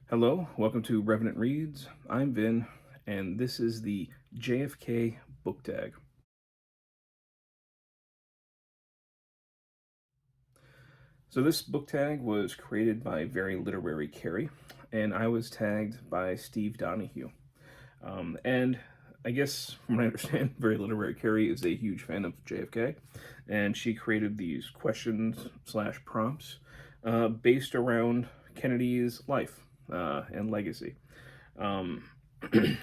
Hello, welcome to Revenant Reads. I'm Vin, and this is the JFK Book Tag. So this book tag was created by Very Literary Kari, and I was tagged by Steve Donoghue. And I guess, from what I understand, Very Literary Kari is a huge fan of JFK, and she created these questions/prompts based around Kennedy's life and legacy. Um,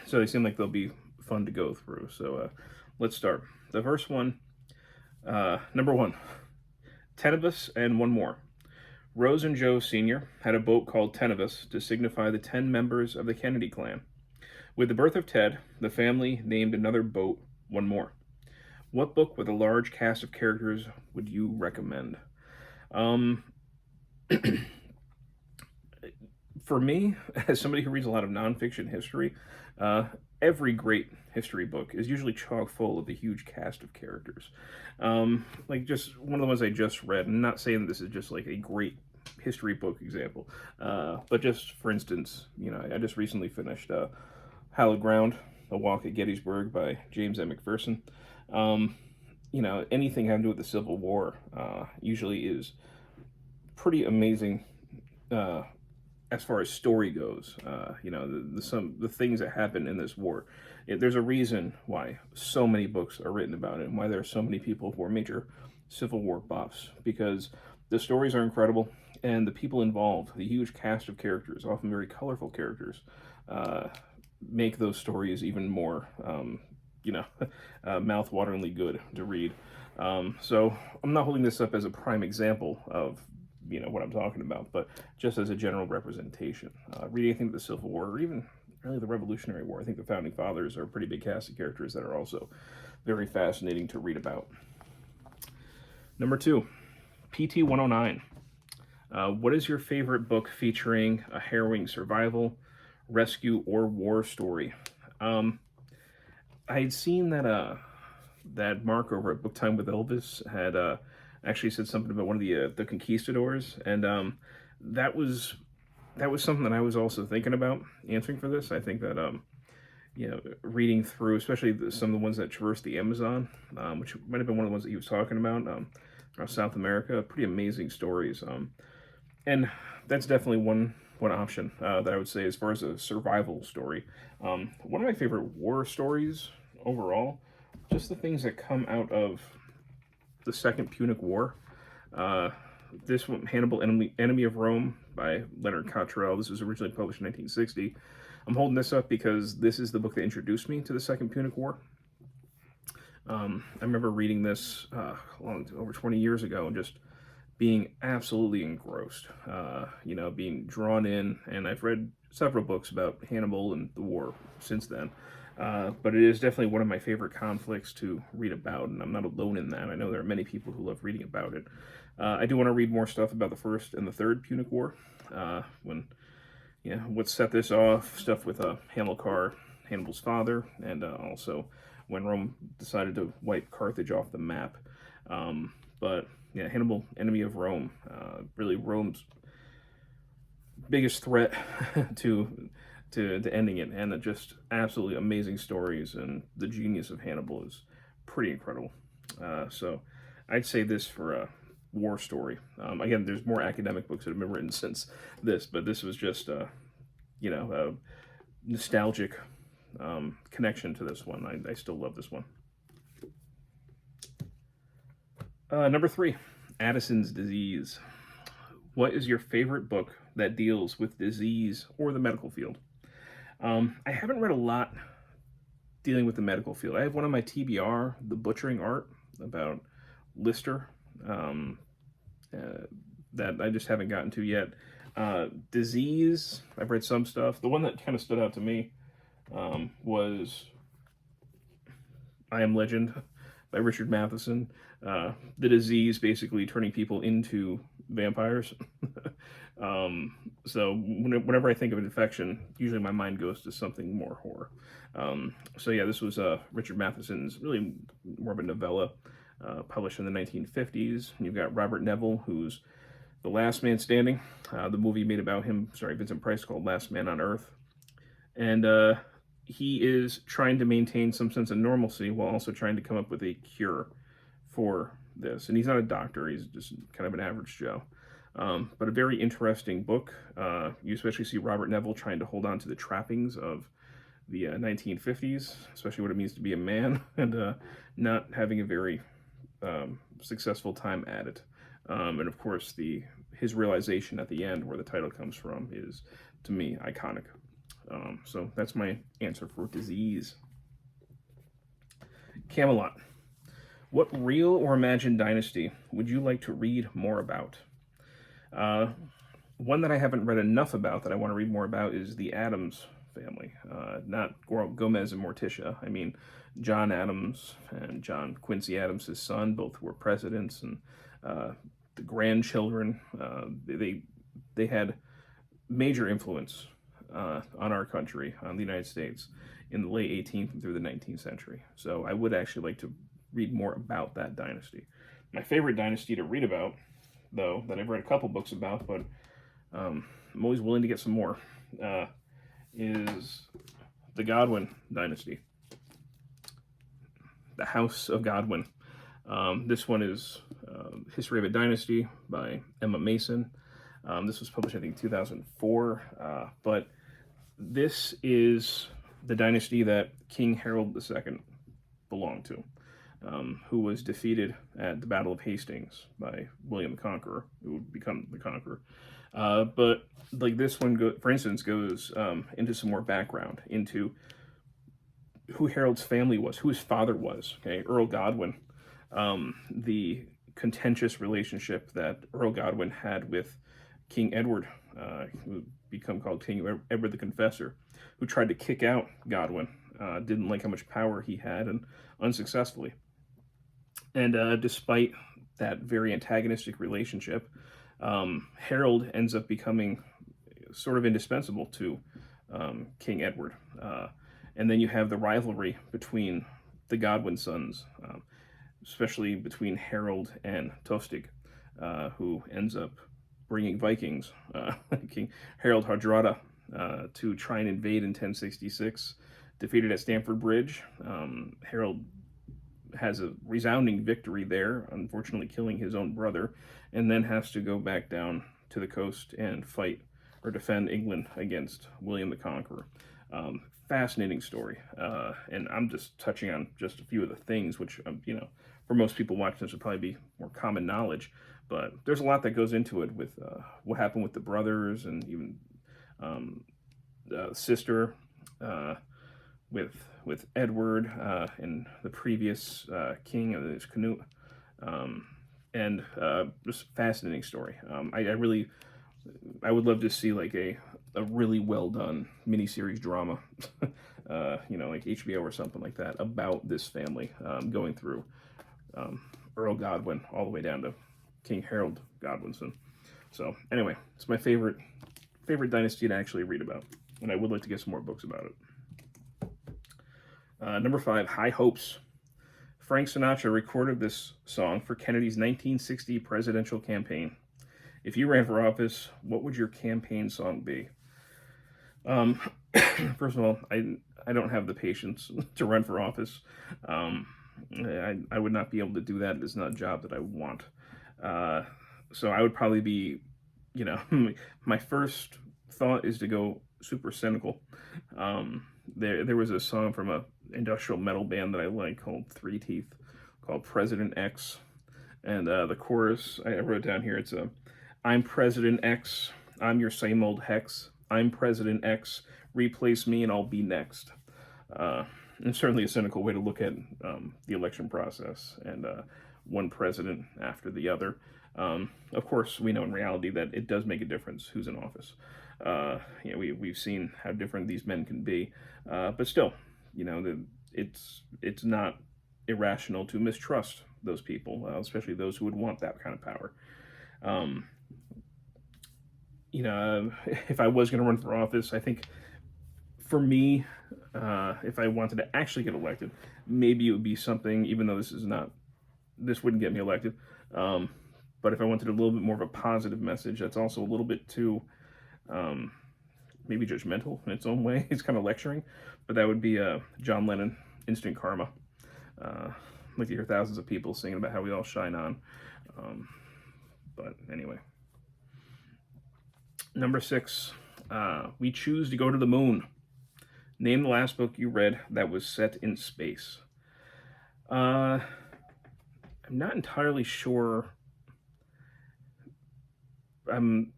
so they seem like they'll be fun to go through. So let's start. The first one, number one, Tenuvus and one more. Rose and Joe Sr. had a boat called Tenuvus to signify the 10 members of the Kennedy clan. With the birth of Ted, the family named another boat one more. What book with a large cast of characters would you recommend? For me, as somebody who reads a lot of nonfiction history, every great history book is usually chock full of a huge cast of characters. Like just one of the ones I just read, and not saying that this is just like a great history book example, but just for instance, I just recently finished Hallowed Ground, A Walk at Gettysburg by James M. McPherson. Anything having to do with the Civil War usually is pretty amazing as far as story goes. The things that happen in this war. There's a reason why so many books are written about it, and why there are so many people who are major Civil War buffs, because the stories are incredible, and the people involved, the huge cast of characters, often very colorful characters, make those stories even more, mouth-wateringly good to read. So I'm not holding this up as a prime example of what I'm talking about, but just as a general representation. Reading anything of the Civil War, or even really the Revolutionary War, I think the Founding Fathers are a pretty big cast of characters that are also very fascinating to read about. Number two, PT 109. What is your favorite book featuring a harrowing survival, rescue, or war story? I had seen that Mark over at Book Time with Elvis had actually said something about one of the conquistadors, and that was something that I was also thinking about answering for this. I think that reading through, especially some of the ones that traverse the Amazon, which might have been one of the ones that he was talking about, South America, pretty amazing stories, and that's definitely one option that I would say as far as a survival story. One of my favorite war stories overall, just the things that come out of the Second Punic War. This one, Hannibal, Enemy of Rome by Leonard Cottrell. This was originally published in 1960. I'm holding this up because this is the book that introduced me to the Second Punic War. I remember reading this over 20 years ago and just being absolutely engrossed, being drawn in. And I've read several books about Hannibal and the war since then. But it is definitely one of my favorite conflicts to read about, and I'm not alone in that. I know there are many people who love reading about it. I do want to read more stuff about the First and the Third Punic War, what set this off, stuff with Hamilcar, Hannibal's father, and also when Rome decided to wipe Carthage off the map. But yeah, Hannibal, Enemy of Rome, really Rome's biggest threat to ending it, and just absolutely amazing stories, and the genius of Hannibal is pretty incredible. So I'd say this for a war story. Again, there's more academic books that have been written since this, but this was just a nostalgic connection to this one. I still love this one. Number three, Addison's Disease. What is your favorite book that deals with disease or the medical field? I haven't read a lot dealing with the medical field. I have one on my TBR, The Butchering Art, about Lister, that I just haven't gotten to yet. Disease, I've read some stuff. The one that kind of stood out to me was I Am Legend by Richard Matheson. The disease basically turning people into vampires. So whenever I think of an infection, usually my mind goes to something more horror. So yeah, this was Richard Matheson's really more of a novella, published in the 1950s. You've got Robert Neville, who's The Last Man Standing, the movie made about him, Vincent Price, called Last Man on Earth. And he is trying to maintain some sense of normalcy while also trying to come up with a cure for this. And he's not a doctor, he's just kind of an average Joe. But a very interesting book. You especially see Robert Neville trying to hold on to the trappings of the 1950s, especially what it means to be a man, and not having a very successful time at it. And of course, his realization at the end, where the title comes from, is, to me, iconic. So that's my answer for disease. Camelot. What real or imagined dynasty would you like to read more about? One that I haven't read enough about that I want to read more about is the Adams family. Not Gomez and Morticia. I mean, John Adams and John Quincy Adams, his son, both were presidents, and the grandchildren, they had major influence on our country, on the United States, in the late 18th and through the 19th century. So I would actually like to read more about that dynasty. My favorite dynasty to read about, though, that I've read a couple books about, but I'm always willing to get some more, is the Godwin dynasty. The House of Godwin. This one is History of a Dynasty by Emma Mason. This was published, I think, 2004. But this is the dynasty that King Harold II belonged to, who was defeated at the Battle of Hastings by William the Conqueror, who would become the Conqueror. But like this one, for instance, goes into some more background into who Harold's family was, who his father was. Okay, Earl Godwin, the contentious relationship that Earl Godwin had with King Edward, who would become called King Edward the Confessor, who tried to kick out Godwin, didn't like how much power he had, and unsuccessfully. And despite that very antagonistic relationship, Harold ends up becoming sort of indispensable to King Edward. And then you have the rivalry between the Godwin sons, especially between Harold and Tostig, who ends up bringing Vikings, King Harold Hardrada, to try and invade in 1066, defeated at Stamford Bridge. Harold has a resounding victory there, unfortunately killing his own brother, and then has to go back down to the coast and fight or defend England against William the Conqueror. Fascinating story, and I'm just touching on just a few of the things, which, for most people watching this would probably be more common knowledge, but there's a lot that goes into it with what happened with the brothers, and even the sister with Edward and the previous king of his Canute, and just fascinating story. I would love to see like a really well done miniseries drama, like HBO or something like that, about this family going through Earl Godwin all the way down to King Harold Godwinson. So anyway, it's my favorite dynasty to actually read about, and I would like to get some more books about it. Number 5, High Hopes. Frank Sinatra recorded this song for Kennedy's 1960 presidential campaign. If you ran for office, what would your campaign song be? First of all, I don't have the patience to run for office. I would not be able to do that. It's not a job that I want. So I would probably be, my first thought is to go super cynical. There was a song from a industrial metal band that I like called Three Teeth, called President X. And the chorus, I wrote down here, it's I'm President X, I'm your same old hex. I'm President X, replace me and I'll be next. And certainly a cynical way to look at the election process and one president after the other. Of course, we know in reality that it does make a difference who's in office. We've seen how different these men can be, but still, it's not irrational to mistrust those people, especially those who would want that kind of power. If I was going to run for office, I think for me, if I wanted to actually get elected, maybe it would be something, even though this wouldn't get me elected, but But if I wanted a little bit more of a positive message, that's also a little bit too maybe judgmental in its own way. It's kind of lecturing, but that would be John Lennon, Instant Karma. Like you hear thousands of people singing about how we all shine on. But anyway. Number 6, We Choose to Go to the Moon. Name the last book you read that was set in space. I'm not entirely sure. I'm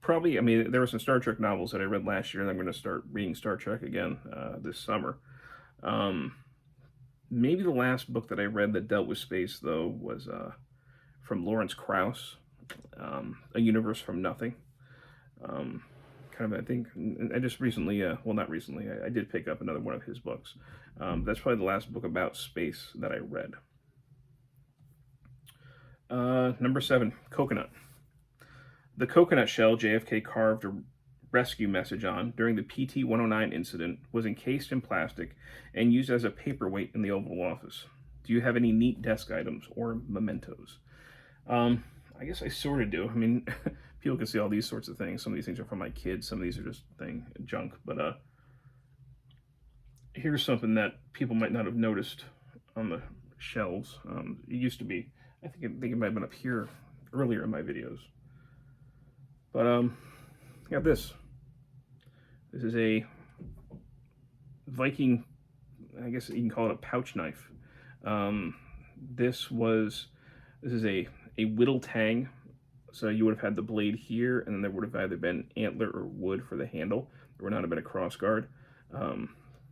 probably, I mean, there were some Star Trek novels that I read last year, and I'm going to start reading Star Trek again this summer. Maybe the last book that I read that dealt with space, though, was from Lawrence Krauss, A Universe from Nothing. Kind of, I think, I just recently, well, not recently, I did pick up another one of his books. That's probably the last book about space that I read. Number 7, Coconut. The coconut shell JFK carved a rescue message on during the PT-109 incident was encased in plastic and used as a paperweight in the Oval Office. Do you have any neat desk items or mementos? I guess I sort of do. I mean, people can see all these sorts of things. Some of these things are from my kids. Some of these are just junk. But here's something that people might not have noticed on the shelves. It used to be, I think it might have been up here earlier in my videos. But I got this. This is a Viking, I guess you can call it a pouch knife. This is a whittle tang. So you would have had the blade here, and then there would have either been antler or wood for the handle. There would not have been a cross guard.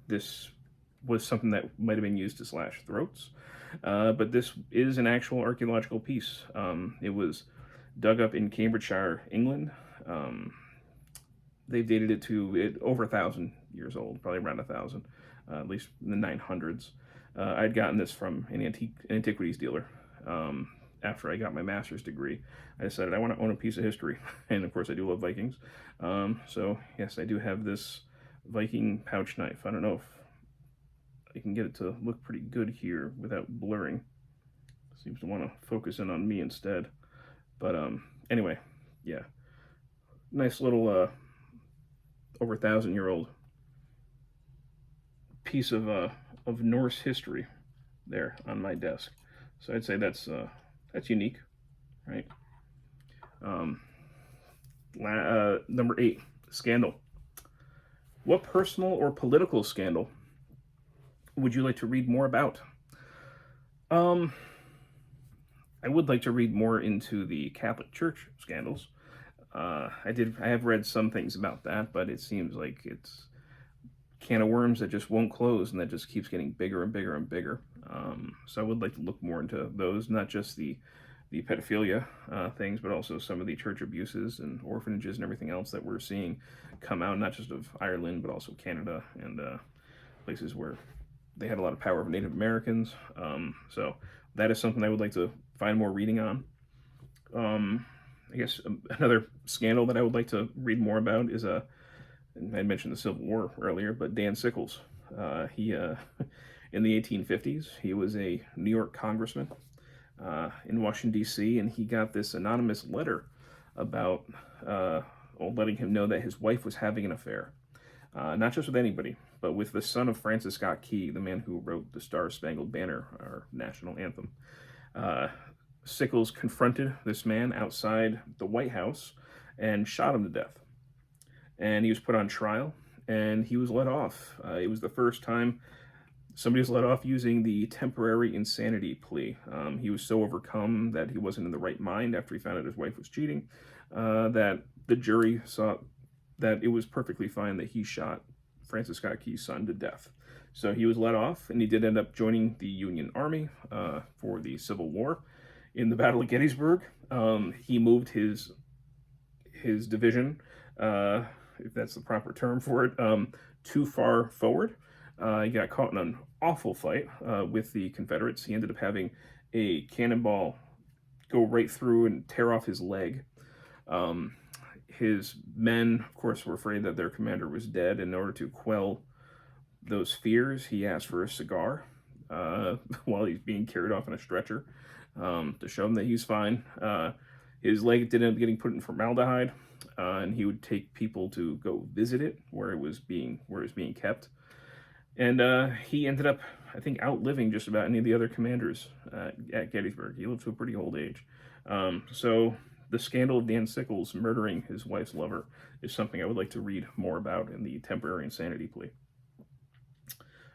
This was something that might have been used to slash throats. But this is an actual archaeological piece. It was dug up in Cambridgeshire, England. They've dated it to over 1,000 years old, probably around 1,000, at least in the 900s. I'd gotten this from an antiquities dealer. After I got my master's degree, I decided I want to own a piece of history. And of course I do love Vikings. So yes, I do have this Viking pouch knife. I don't know if I can get it to look pretty good here without blurring. It seems to want to focus in on me instead. But anyway, yeah, nice little over 1,000-year-old piece of Norse history there on my desk. So I'd say that's unique, right? Number 8, scandal. What personal or political scandal would you like to read more about? I would like to read more into the Catholic Church scandals. I have read some things about that, but it seems like it's a can of worms that just won't close, and that just keeps getting bigger and bigger and bigger. So I would like to look more into those, not just the pedophilia things, but also some of the church abuses and orphanages and everything else that we're seeing come out, not just of Ireland, but also Canada and places where they had a lot of power of Native Americans. So that is something I would like to find more reading on. I guess another scandal that I would like to read more about is I mentioned the Civil War earlier, but Dan Sickles. He in the 1850s, he was a New York congressman in Washington, D.C., and he got this anonymous letter about letting him know that his wife was having an affair. Not just with anybody, but with the son of Francis Scott Key, the man who wrote the Star-Spangled Banner, our national anthem. Sickles confronted this man outside the White House and shot him to death. And he was put on trial, and he was let off. It was the first time somebody was let off using the temporary insanity plea. He was so overcome that he wasn't in the right mind after he found out his wife was cheating, that the jury saw that it was perfectly fine that he shot Francis Scott Key's son to death. So he was let off, and he did end up joining the Union Army for the Civil War. In the Battle of Gettysburg, he moved his division, if that's the proper term for it, too far forward. He got caught in an awful fight with the Confederates. He ended up having a cannonball go right through and tear off his leg. His men, of course, were afraid that their commander was dead. In order to quell those fears, he asked for a cigar while he's being carried off in a stretcher. to show him that he's fine. His leg did end up getting put in formaldehyde, and he would take people to go visit it where it was being kept. And he ended up, I think, outliving just about any of the other commanders at Gettysburg. He lived to a pretty old age. So the scandal of Dan Sickles murdering his wife's lover is something I would like to read more about in the temporary insanity plea.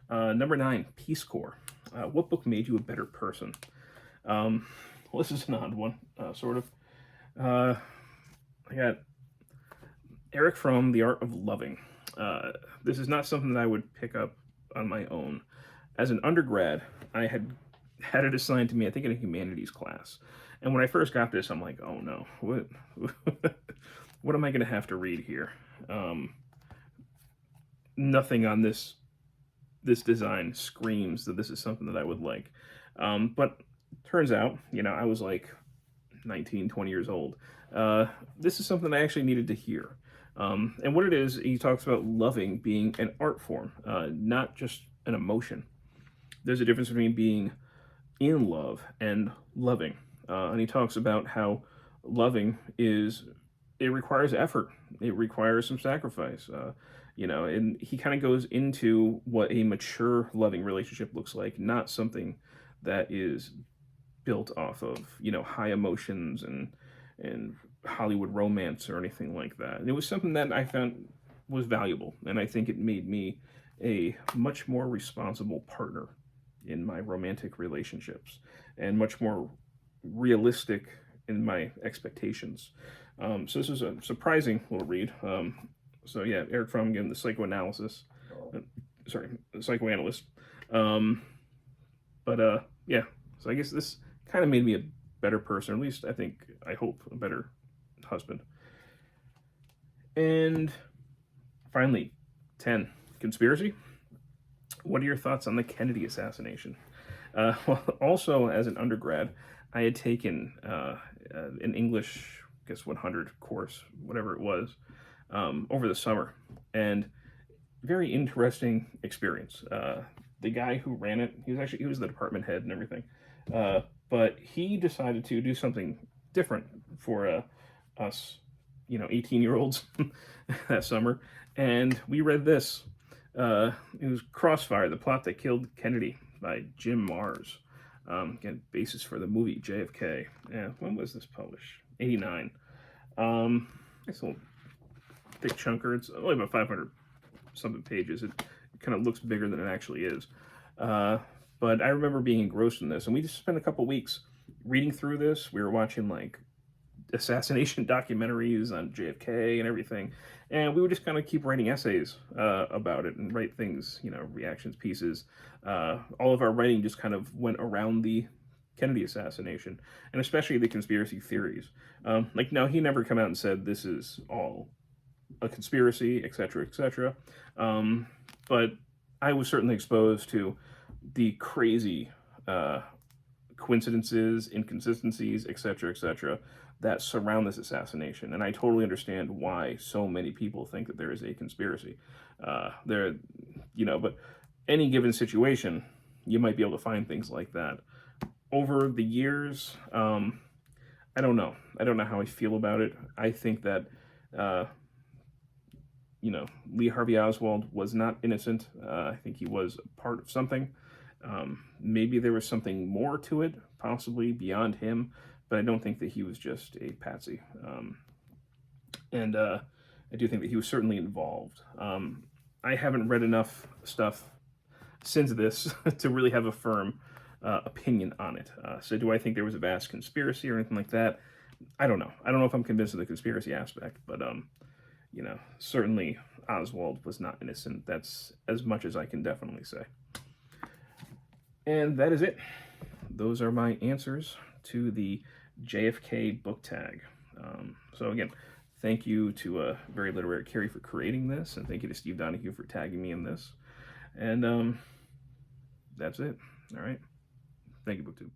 Number 9, Peace Corps. What book made you a better person? Well, this is an odd one, sort of. I got Eric Fromm, The Art of Loving. This is not something that I would pick up on my own. As an undergrad, I had it assigned to me, I think, in a humanities class. And when I first got this, I'm like, oh no, what am I going to have to read here? Nothing on this design screams that this is something that I would like. But turns out, I was like 19, 20 years old. This is something I actually needed to hear. And what it is, he talks about loving being an art form, not just an emotion. There's a difference between being in love and loving. And he talks about how loving it requires effort. It requires some sacrifice. And he kind of goes into what a mature loving relationship looks like, not something that is built off of, high emotions and Hollywood romance or anything like that. And it was something that I found was valuable, and I think it made me a much more responsible partner in my romantic relationships and much more realistic in my expectations. So this was a surprising little read. So yeah, Eric Fromm, again, the psychoanalyst. Yeah, so I guess this kind of made me a better person, or at least I hope a better husband. And finally, 10, conspiracy. What are your thoughts on the Kennedy assassination? Well, also as an undergrad, I had taken an English, 100 course, whatever it was, over the summer, and very interesting experience. The guy who ran it, he was the department head and everything, but he decided to do something different for us, 18-year-olds that summer, and we read this. It was Crossfire, the plot that killed Kennedy by Jim Mars. Again, basis for the movie JFK. Yeah, when was this published? 89. It's a little thick chunker. It's only about 500 something pages. It kind of looks bigger than it actually is. But I remember being engrossed in this, and we just spent a couple weeks reading through this. We were watching like assassination documentaries on JFK and everything, and we would just kind of keep writing essays about it and write things, reactions pieces. All of our writing just kind of went around the Kennedy assassination, and especially the conspiracy theories. No, he never come out and said this is all a conspiracy, etc., etc. But I was certainly exposed to the crazy coincidences, inconsistencies, etc., etc., that surround this assassination, and I totally understand why so many people think that there is a conspiracy. But any given situation, you might be able to find things like that. Over the years, I don't know. I don't know how I feel about it. I think that, Lee Harvey Oswald was not innocent. I think he was a part of something. Maybe there was something more to it, possibly beyond him, but I don't think that he was just a patsy. I do think that he was certainly involved. I haven't read enough stuff since this to really have a firm opinion on it. So do I think there was a vast conspiracy or anything like that? I don't know. I don't know if I'm convinced of the conspiracy aspect, but, certainly Oswald was not innocent. That's as much as I can definitely say. And that is it. Those are my answers to the JFK Book Tag. So again, thank you to Very Literary Kari for creating this, and thank you to Steve Donoghue for tagging me in this. And that's it. All right. Thank you, BookTube.